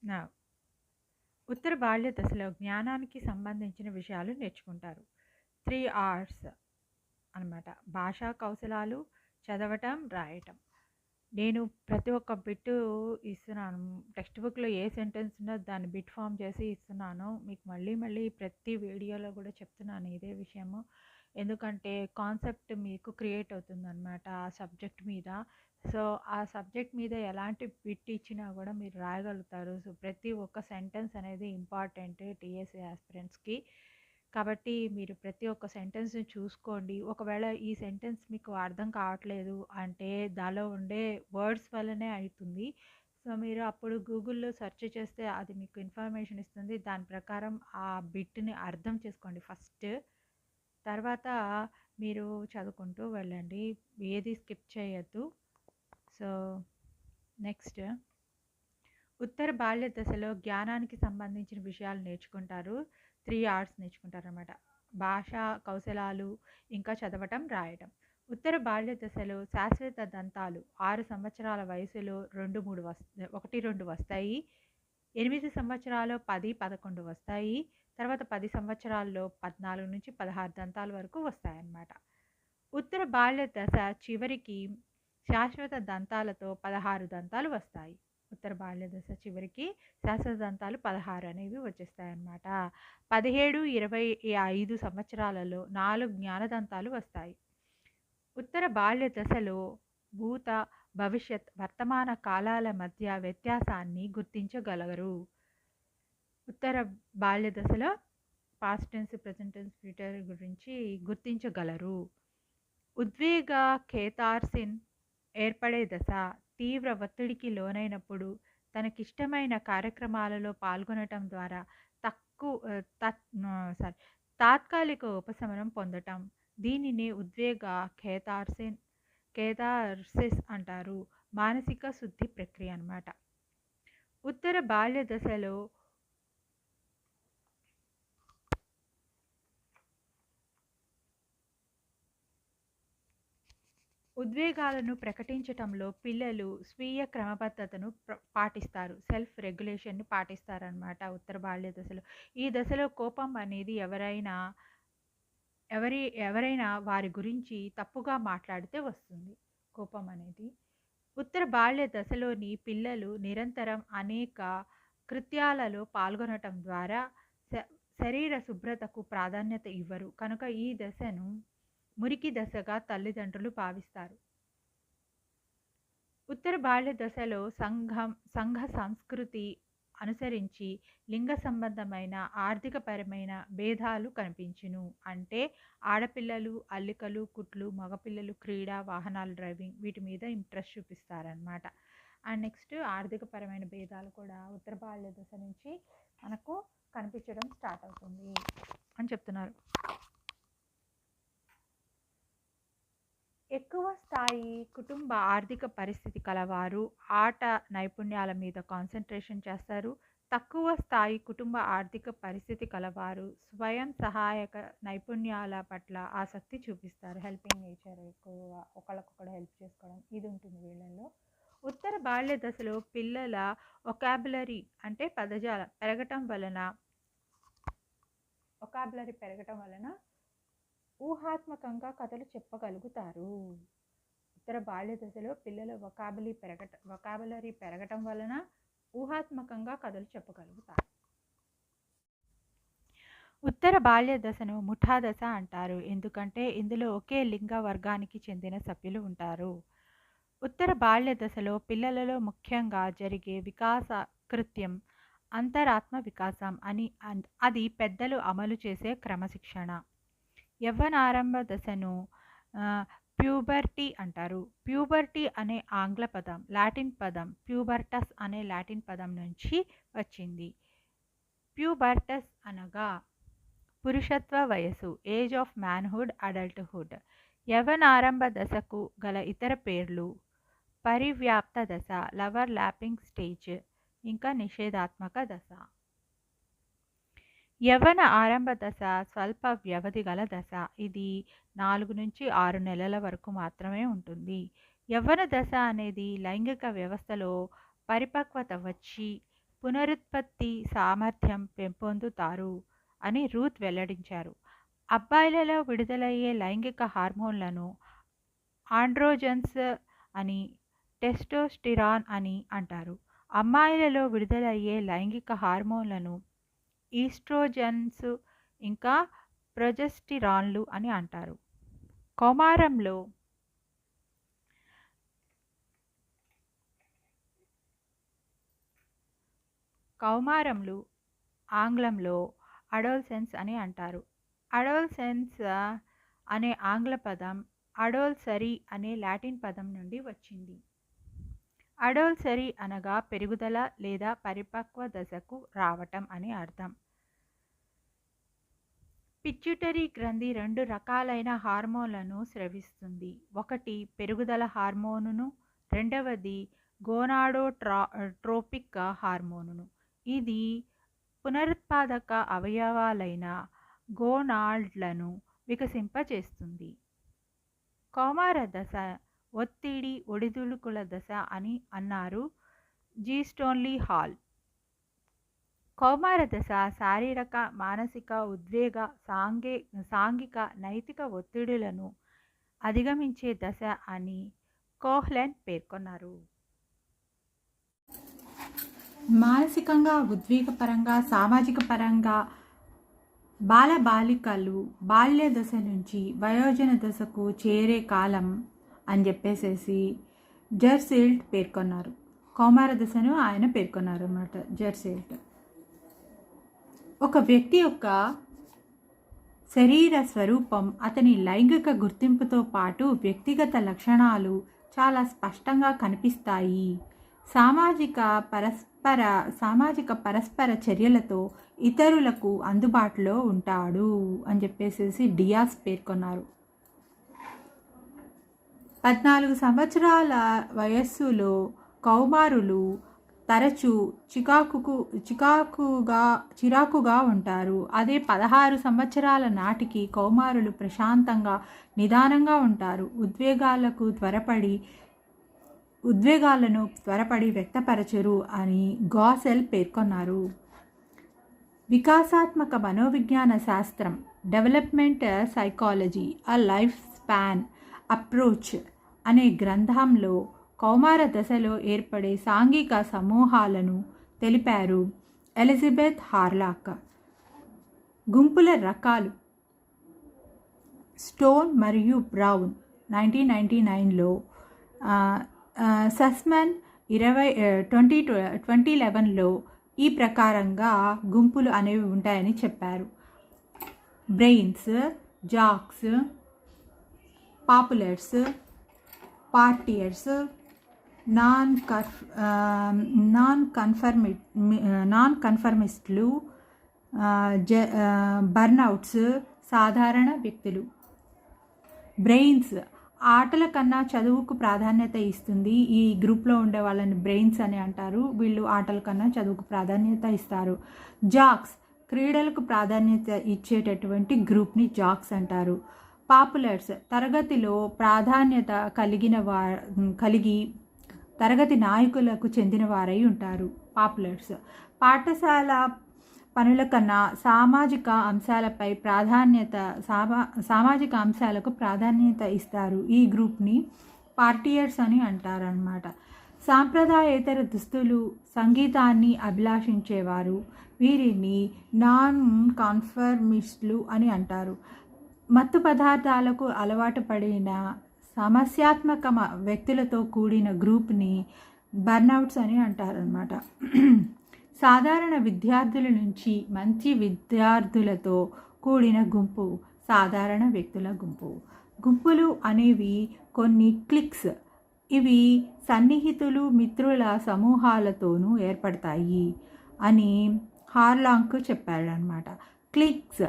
నా ఉత్తర బాల్య దశలో జ్ఞానానికి సంబంధించిన విషయాలు నేర్చుకుంటారు. 3 అవర్స్ అనమాట. భాషా కౌశలాలు, చదవటం, రాయటం. నేను ప్రతి ఒక్క బిట్టు ఇస్తున్నాను. టెక్స్ట్ బుక్‌లో ఏ సెంటెన్స్ ఉన్నదో దాన్ని బిట్ ఫార్మ్ చేసి ఇస్తున్నాను. మీకు మళ్ళీ మళ్ళీ ప్రతి వీడియోలో కూడా చెప్తున్నాను ఇదే విషయము. ఎందుకంటే కాన్సెప్ట్ మీకు క్రియేట్ అవుతుందనమాట ఆ సబ్జెక్ట్ మీద. సో, ఆ సబ్జెక్ట్ మీద ఎలాంటి బిట్ ఇచ్చినా కూడా మీరు రాయగలుగుతారు. సో, ప్రతి ఒక్క సెంటెన్స్ అనేది ఇంపార్టెంట్ టీఎస్సీ యాస్పిరెంట్స్‌కి. కాబట్టి మీరు ప్రతి ఒక్క సెంటెన్స్‌ని చూసుకోండి. ఒకవేళ ఈ సెంటెన్స్ మీకు అర్థం కావట్లేదు అంటే దానిలో ఉండే వర్డ్స్ వల్లనే అయితుంది. సో, మీరు అప్పుడు గూగుల్‌లో సెర్చ్ చేస్తే అది మీకు ఇన్ఫర్మేషన్ ఇస్తుంది. దాని ప్రకారం ఆ బిట్‌ని అర్థం చేసుకోండి ఫస్ట్. తర్వాత మీరు చదువుకుంటూ వెళ్ళండి. ఏది స్కిప్ చేయొద్దు. సో, నెక్స్ట్ ఉత్తర బాల్య దశలో జ్ఞానానికి సంబంధించిన విషయాలు నేర్చుకుంటారు. 3 అవర్స్ నేర్చుకుంటారనమాట. భాషా కౌశలాలు, ఇంకా చదవటం, రాయటం. ఉత్తర బాల్య దశలో శాశ్వత దంతాలు 6 సంవత్సరాల వయసులో 2, 3 1, 2 వస్తాయి. 8 సంవత్సరాల్లో 10, 11 వస్తాయి. తర్వాత 10 సంవత్సరాల్లో 14-16 దంతాల వరకు వస్తాయన్నమాట. ఉత్తర బాల్య దశ చివరికి శాశ్వత దంతాలతో 16 దంతాలు వస్తాయి. ఉత్తర బాల్య దశ చివరికి శాశ్వత దంతాలు 16 అనేవి వచ్చేస్తాయన్నమాట. 17, 25 సంవత్సరాలలో 4 జ్ఞానదంతాలు వస్తాయి. ఉత్తర బాల్య దశలో భూత, భవిష్యత్, వర్తమాన కాలాల మధ్య వ్యత్యాసాన్ని గుర్తించగలగరు. ఉత్తర బాల్య దశలో past tense, present tense, future గురించి గుర్తించగలరు. ఉద్వేగ కేతార్సిన్ ఏర్పడే దశ తీవ్ర ఒత్తిడికి లోనైనప్పుడు తనకిష్టమైన కార్యక్రమాలలో పాల్గొనటం ద్వారా తాత్కాలిక ఉపశమనం పొందటం. దీనిని ఉద్వేగ కేతార్సిస్ అంటారు. మానసిక శుద్ధి ప్రక్రియ అన్నమాట. ఉత్తర బాల్య దశలో ఉద్వేగాలను ప్రకటించటంలో పిల్లలు స్వీయ క్రమబద్ధతను పాటిస్తారు. సెల్ఫ్ రెగ్యులేషన్‌ని పాటిస్తారనమాట ఉత్తర బాల్య దశలో. ఈ దశలో కోపం అనేది ఎవరైనా వారి గురించి తప్పుగా మాట్లాడితే వస్తుంది కోపం అనేది. ఉత్తర బాల్య దశలోని పిల్లలు నిరంతరం అనేక కృత్యాలలో పాల్గొనటం ద్వారా శరీర శుభ్రతకు ప్రాధాన్యత ఇవ్వరు. కనుక ఈ దశను మురికి దశగా తల్లిదండ్రులు భావిస్తారు. ఉత్తర బాల్య దశలో సంఘ సంస్కృతి అనుసరించి లింగ సంబంధమైన ఆర్థికపరమైన భేదాలు కనిపించును. అంటే ఆడపిల్లలు అల్లికలు, కుట్లు, మగపిల్లలు క్రీడ, వాహనాలు డ్రైవింగ్ వీటి మీద ఇంట్రెస్ట్ చూపిస్తారనమాట. అండ్ నెక్స్ట్ ఆర్థికపరమైన భేదాలు కూడా ఉత్తర బాల్య దశ నుంచి మనకు కనిపించడం స్టార్ట్ అవుతుంది అని చెప్తున్నారు. ఎక్కువ స్థాయి కుటుంబ ఆర్థిక పరిస్థితి కలవారు ఆట నైపుణ్యాల మీద కాన్సన్ట్రేషన్ చేస్తారు. తక్కువ స్థాయి కుటుంబ ఆర్థిక పరిస్థితి కలవారు స్వయం సహాయక నైపుణ్యాల పట్ల ఆసక్తి చూపిస్తారు. హెల్పింగ్ నేచర్ ఎక్కువగా ఒకళ్ళకొకడు హెల్ప్ చేసుకోవడం ఇది ఉంటుంది వీళ్ళల్లో. ఉత్తర బాల్య దశలో పిల్లల ఒకాబులరీ అంటే పదజాలం పెరగటం వలన ఊహాత్మకంగా కథలు చెప్పగలుగుతారు. ఉత్తర బాల్య దశలో పిల్లల వొకాబులరీ పెరగటం వలన ఊహాత్మకంగా కథలు చెప్పగలుగుతారు. ఉత్తర బాల్య దశను ముఠా దశ అంటారు. ఎందుకంటే ఇందులో ఒకే లింగ వర్గానికి చెందిన సభ్యులు ఉంటారు. ఉత్తర బాల్య దశలో పిల్లలలో ముఖ్యంగా జరిగే వికాస కృత్యం అంతరాత్మ వికాసం అది పెద్దలు అమలు చేసే క్రమశిక్షణ. యవ్వనారంభ దశను ప్యూబర్టీ అంటారు. ప్యూబర్టీ అనే ఆంగ్ల పదం లాటిన్ పదం ప్యూబర్టస్ అనే లాటిన్ పదం నుంచి వచ్చింది. ప్యూబర్టస్ అనగా పురుషత్వ వయసు, ఏజ్ ఆఫ్ మ్యాన్హుడ్, అడల్ట్హుడ్. యవ్వనారంభ దశకు గల ఇతర పేర్లు పరివ్యాప్త దశ, లవర్ ల్యాపింగ్ స్టేజ్, ఇంకా నిషేధాత్మక దశ. యవ్వన ఆరంభ దశ స్వల్ప వ్యవధి గల దశ. ఇది 4-6 నెలల వరకు మాత్రమే ఉంటుంది. యవ్వన దశ అనేది లైంగిక వ్యవస్థలో పరిపక్వత వచ్చి పునరుత్పత్తి సామర్థ్యం పెంపొందుతారు అని రూత్ వెల్లడించారు. అబ్బాయిలలో విడుదలయ్యే లైంగిక హార్మోన్లను ఆండ్రోజన్స్ అని, టెస్టోస్టిరాన్ అని అంటారు. అమ్మాయిలలో విడుదలయ్యే లైంగిక హార్మోన్లను ఈస్ట్రోజన్స్ ఇంకా ప్రొజెస్టిరాన్లు అని అంటారు. కౌమారంలో ఆంగ్లంలో అడోల్సెన్స్ అని అంటారు. అడోల్సెన్స్ అనే ఆంగ్ల పదం అడోల్సరీ అనే లాటిన్ పదం నుండి వచ్చింది. అడోల్సరీ అనగా పెరుగుదల లేదా పరిపక్వ దశకు రావటం అని అర్థం. పిట్యూటరీ గ్రంథి 2 రకాలైన హార్మోన్లను స్రవిస్తుంది. ఒకటి పెరుగుదల హార్మోనును, రెండవది గోనాడోట్రోపిక్ హార్మోనును. ఇది పునరుత్పాదక అవయవాలైన గోనాడ్లను వికసింపచేస్తుంది. కౌమార దశ ఒత్తిడి ఒడిదుడుకుల దశ అని అన్నారు జి. స్టోన్లీ హాల్. కౌమార దశ శారీరక, మానసిక, ఉద్వేగ, సాంఘిక, నైతిక ఒత్తిడులను అధిగమించే దశ అని కోహ్లెన్ పేర్కొన్నారు. మానసికంగా, ఉద్వేగపరంగా, సామాజిక పరంగా బాలబాలికలు బాల్య దశ నుంచి వయోజన దశకు చేరే కాలం అని చెప్పేసేసి జెర్సిల్ట్ పేర్కొన్నారు. కౌమార దశను ఆయన పేర్కొన్నారు అన్నమాట జెర్సిల్ట్. ఒక వ్యక్తి యొక్క శరీర స్వరూపం, అతని లైంగిక గుర్తింపుతో పాటు వ్యక్తిగత లక్షణాలు చాలా స్పష్టంగా కనిపిస్తాయి. సామాజిక పరస్పర చర్యలతో ఇతరులకు అందుబాటులో ఉంటాడు అని చెప్పేసి డియాస్ పేర్కొన్నారు. 14 సంవత్సరాల వయస్సులో కౌమారులు తరచూ చిరాకుగా ఉంటారు. అదే 16 సంవత్సరాల నాటికి కౌమారులు ప్రశాంతంగా, నిదానంగా ఉంటారు. ఉద్వేగాలను త్వరపడి వ్యక్తపరచరు అని గాసెల్ పేర్కొన్నారు. వికాసాత్మక మనోవిజ్ఞాన శాస్త్రం development psychology a life span approach అనే గ్రంథంలో కౌమార దశలో ఏర్పడే సాంఘిక సమూహాలను తెలిపారు ఎలిజబెత్ హార్లాక్. గుంపుల రకాలు స్టోన్ మరియు బ్రౌన్ 1999లో, సస్మన్ 2011లో ఈ ప్రకారంగా గుంపులు అనేవి ఉంటాయని చెప్పారు. బ్రెయిన్స్, జాక్స్, పాపులర్స్, పార్టియర్స్, నాన్ కన్ఫర్మిస్టులు, బర్నౌట్స్, సాధారణ వ్యక్తులు. బ్రెయిన్స్ ఆటల కన్నా చదువుకు ప్రాధాన్యత ఇస్తుంది. ఈ గ్రూప్లో ఉండే వాళ్ళని బ్రెయిన్స్ అని అంటారు. వీళ్ళు ఆటల కన్నా చదువుకు ప్రాధాన్యత ఇస్తారు. జాక్స్ క్రీడలకు ప్రాధాన్యత ఇచ్చేటటువంటి గ్రూప్ని జాక్స్ అంటారు. పాపులర్స్ తరగతిలో ప్రాధాన్యత కలిగి తరగతి నాయకులకు చెందిన వారై ఉంటారు. పాపులర్స్ పాఠశాల పనుల కన్నా సామాజిక అంశాలకు ప్రాధాన్యత ఇస్తారు. ఈ గ్రూప్ని పార్టియర్స్ అని అంటారనమాట. సాంప్రదాయేతర దుస్తులు, సంగీతాన్ని అభిలాషించేవారు, వీరిని నాన్ కాన్ఫర్మిస్టులు అని అంటారు. మత్తు పదార్థాలకు అలవాటు పడిన సమస్యాత్మక వ్యక్తులతో కూడిన గ్రూప్ని బర్నౌట్స్ అని అంటారనమాట. సాధారణ విద్యార్థుల నుంచి మంచి విద్యార్థులతో కూడిన గుంపు సాధారణ వ్యక్తుల గుంపు. గుంపులు అనేవి కొన్ని క్లిక్స్, ఇవి సన్నిహితులు, మిత్రుల సమూహాలతోనూ ఏర్పడతాయి అని హార్లాక్ చెప్పాడనమాట. క్లిక్స్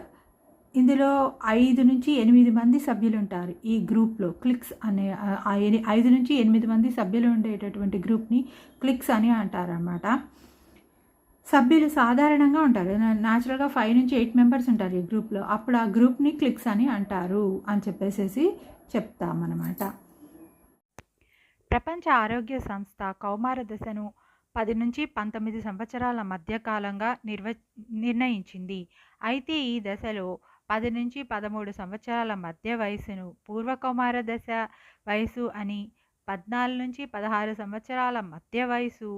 ఇందులో 5 నుంచి 8 మంది సభ్యులు ఉంటారు. ఈ గ్రూప్లో క్లిక్స్ అనే 5 నుంచి 8 మంది సభ్యులు ఉండేటటువంటి గ్రూప్ని క్లిక్స్ అని అంటారన్నమాట. సభ్యులు సాధారణంగా ఉంటారు. న్యాచురల్గా 5 నుంచి 8 మెంబర్స్ ఉంటారు ఈ గ్రూప్లో. అప్పుడు ఆ గ్రూప్ని క్లిక్స్ అని అంటారు అని చెప్పేసి చెప్తామన్నమాట. ప్రపంచ ఆరోగ్య సంస్థ కౌమార దశను 10-19 సంవత్సరాల మధ్య కాలంగా నిర్ణయించింది. అయితే ఈ దశలో 10-13 సంవత్సరాల మధ్య వయస్సును పూర్వకౌమార దశ వయస్సు అని, 14-16 సంవత్సరాల మధ్య వయస్సు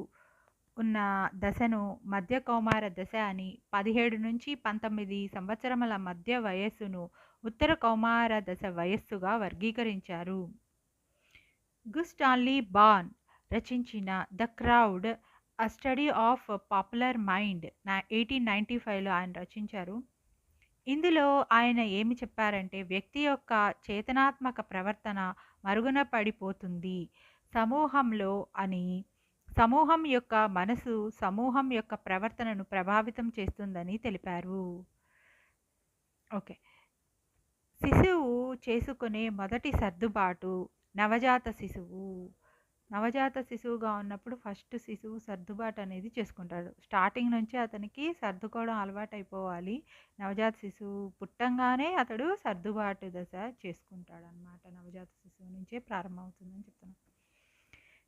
ఉన్న దశను మధ్య కౌమార దశ అని, 17-19 సంవత్సరముల మధ్య వయస్సును ఉత్తర కౌమార దశ వయస్సుగా వర్గీకరించారు. గుస్టాన్లీ బార్న్ రచించిన the crowd, a study of popular mind 1895లో ఆయన రచించారు. ఇందులో ఆయన ఏమి చెప్పారంటే, వ్యక్తి యొక్క చేతనాత్మక ప్రవర్తన మరుగున పడిపోతుంది సమూహంలో అని, సమూహం యొక్క మనసు సమూహం యొక్క ప్రవర్తనను ప్రభావితం చేస్తుందని తెలిపారు. ఓకే, శిశువు చేసుకునే మొదటి సర్దుబాటు నవజాత శిశువు. నవజాత శిశువుగా ఉన్నప్పుడు ఫస్ట్ శిశువు సర్దుబాటు అనేది చేసుకుంటాడు. స్టార్టింగ్ నుంచి అతనికి సర్దుకోవడం అలవాటు అయిపోవాలి. నవజాత శిశువు పుట్టంగానే అతడు సర్దుబాటు దశ చేసుకుంటాడు అన్నమాట. నవజాత శిశువు నుంచే ప్రారంభమవుతుందని చెప్తున్నాను.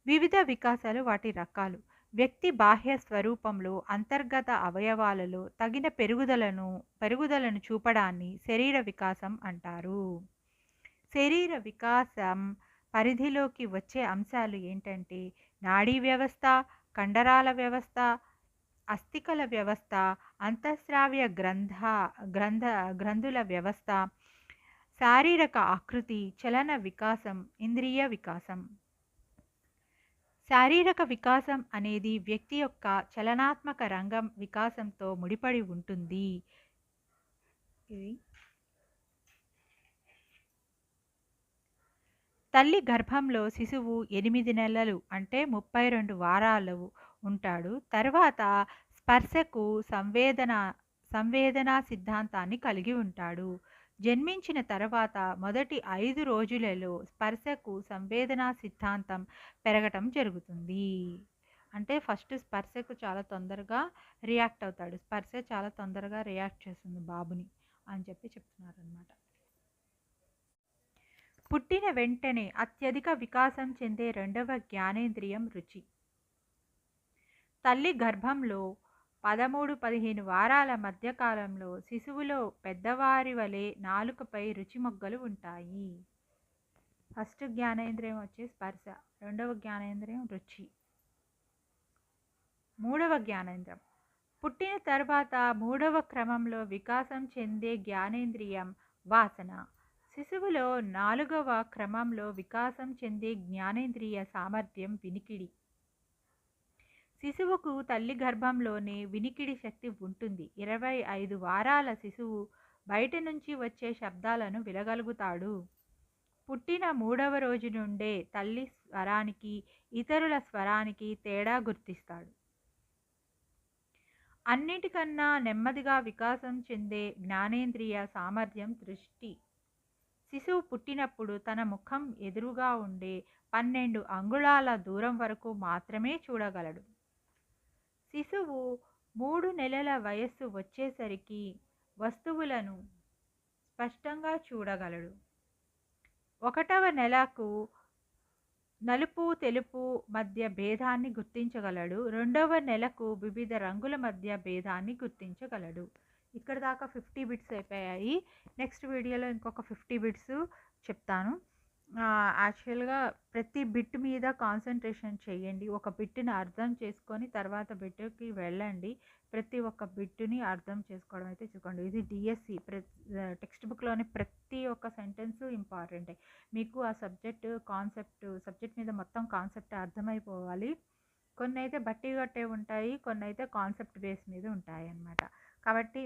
వివిధ వికాసాలు, వాటి రకాలు. వ్యక్తి బాహ్య స్వరూపంలో అంతర్గత అవయవాలలో తగిన పెరుగుదలను చూపడాన్ని శరీర వికాసం అంటారు. శరీర వికాసం పరిధిలోకి వచ్చే అంశాలు ఏంటంటే, నాడీ వ్యవస్థ, కండరాల వ్యవస్థ, అస్థికల వ్యవస్థ, అంతఃస్రావ్య గ్రంథుల వ్యవస్థ, శారీరక ఆకృతి, చలన వికాసం, ఇంద్రియ వికాసం. శారీరక వికాసం అనేది వ్యక్తి యొక్క చలనాత్మక రంగం వికాసంతో ముడిపడి ఉంటుంది. ఇది తల్లి గర్భంలో శిశువు 8 నెలలు అంటే 32 వారాలు ఉంటాడు. తర్వాత స్పర్శకు సంవేదనా సిద్ధాంతాన్ని కలిగి ఉంటాడు. జన్మించిన తర్వాత మొదటి 5 రోజులలో స్పర్శకు సంవేదనా సిద్ధాంతం పెరగటం జరుగుతుంది. అంటే ఫస్ట్ స్పర్శకు చాలా తొందరగా రియాక్ట్ అవుతాడు. స్పర్శ చాలా తొందరగా రియాక్ట్ చేస్తుంది బాబుని అని చెప్తున్నారు అన్నమాట. పుట్టిన వెంటనే అత్యధిక వికాసం చెందే రెండవ జ్ఞానేంద్రియం రుచి. తల్లి గర్భంలో 13-15 వారాల మధ్యకాలంలో శిశువులో పెద్దవారి వలె నాలుకపై రుచి మొగ్గలు ఉంటాయి. ఫస్ట్ జ్ఞానేంద్రియం వచ్చి స్పర్శ, రెండవ జ్ఞానేంద్రియం రుచి. మూడవ జ్ఞానేంద్రియం. పుట్టిన తర్వాత మూడవ క్రమంలో వికాసం చెందే జ్ఞానేంద్రియం వాసన. శిశువులో 4వ క్రమంలో వికాసం చెందే జ్ఞానేంద్రియ సామర్థ్యం వినికిడి. శిశువుకు తల్లి గర్భంలోనే వినికిడి శక్తి ఉంటుంది. 25 వారాల శిశువు బయట నుంచి వచ్చే శబ్దాలను వినగలుగుతాడు. పుట్టిన 3వ రోజు నుండే తల్లి స్వరానికి ఇతరుల స్వరానికి తేడా గుర్తిస్తాడు. అన్నిటికన్నా నెమ్మదిగా వికాసం చెందే జ్ఞానేంద్రియ సామర్థ్యం దృష్టి. శిశువు పుట్టినప్పుడు తన ముఖం ఎదురుగా ఉండే 12 అంగుళాల దూరం వరకు మాత్రమే చూడగలడు. శిశువు 3 నెలల వయస్సు వచ్చేసరికి వస్తువులను స్పష్టంగా చూడగలడు. 1వ నెలకు నలుపు తెలుపు మధ్య భేదాన్ని గుర్తించగలడు. 2వ నెలకు వివిధ రంగుల మధ్య భేదాన్ని గుర్తించగలడు. ఇక్కడ దాకా 50 బిట్స్ అయిపోయాయి. నెక్స్ట్ వీడియోలో ఇంకొక 50 బిట్స్ చెప్తాను. యాక్చువల్గా ప్రతి బిట్ మీద కాన్సన్ట్రేషన్ చేయండి. ఒక బిట్ని అర్థం చేసుకొని తర్వాత బిట్కి వెళ్ళండి. ప్రతి ఒక్క బిట్ని అర్థం చేసుకోవడం అయితే చూసుకోండి. ఇది డిఎస్సి టెక్స్ట్ బుక్లోని ప్రతి ఒక్క సెంటెన్స్ ఇంపార్టెంటే. మీకు ఆ సబ్జెక్ట్ మీద మొత్తం కాన్సెప్ట్ అర్థమైపోవాలి. కొన్ని అయితే బట్టి గట్టే ఉంటాయి, కొన్ని అయితే కాన్సెప్ట్ బేస్ మీద ఉంటాయి అన్నమాట. కాబట్టి